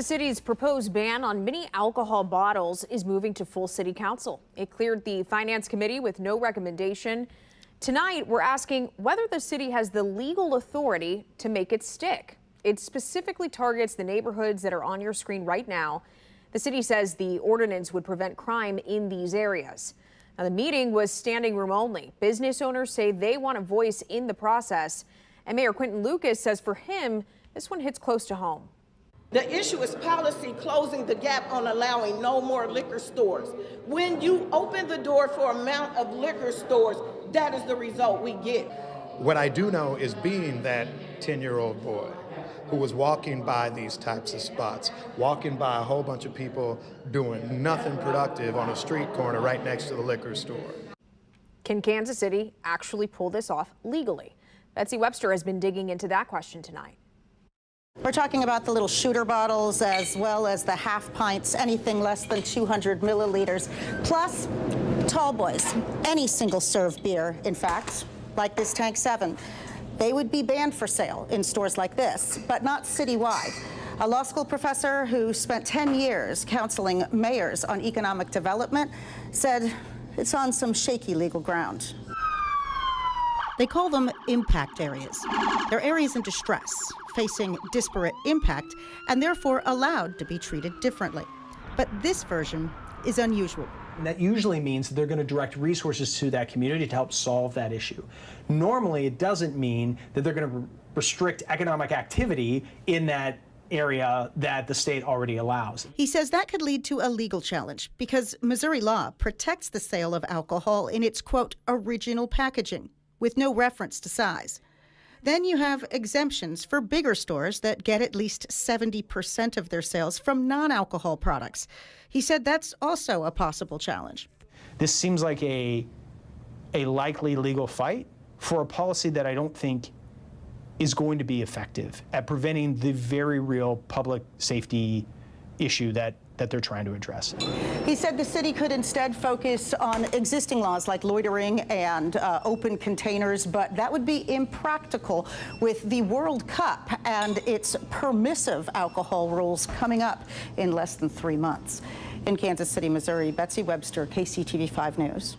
The city's proposed ban on mini alcohol bottles is moving to full city council. It cleared the finance committee with no recommendation. Tonight, we're asking whether the city has the legal authority to make it stick. It specifically targets the neighborhoods that are on your screen right now. The city says the ordinance would prevent crime in these areas. Now, the meeting was standing room only. Business owners say they want a voice in the process. And Mayor Quinton Lucas says for him, this one hits close to home. The issue is policy closing the gap on allowing no more liquor stores. When you open the door for amount of liquor stores, that is the result we get. What I do know is being that 10-year-old boy who was walking by these types of spots, walking by a whole bunch of people doing nothing productive on a street corner right next to the liquor store. Can Kansas City actually pull this off legally? Betsy Webster has been digging into that question tonight. We're talking about the little shooter bottles as well as the half pints, anything less than 200 milliliters, plus tall boys, any single serve beer, in fact, like this Tank 7. They would be banned for sale in stores like this, but not citywide. A law school professor who spent 10 years counseling mayors on economic development said it's on some shaky legal ground. They call them impact areas. They're areas in distress, facing disparate impact, and therefore allowed to be treated differently. But this version is unusual. And that usually means that they're going to direct resources to that community to help solve that issue. Normally, it doesn't mean that they're going to restrict economic activity in that area that the state already allows. He says that could lead to a legal challenge because Missouri law protects the sale of alcohol in its, quote, original packaging, with no reference to size. Then you have exemptions for bigger stores that get at least 70% of their sales from non-alcohol products. He said that's also a possible challenge. This seems like a likely legal fight for a policy that I don't think is going to be effective at preventing the very real public safety issue that they're trying to address. He said the city could instead focus on existing laws like loitering and open containers, but that would be impractical with the World Cup and its permissive alcohol rules coming up in less than 3 months. In Kansas City, Missouri, Betsy Webster, KCTV 5 News.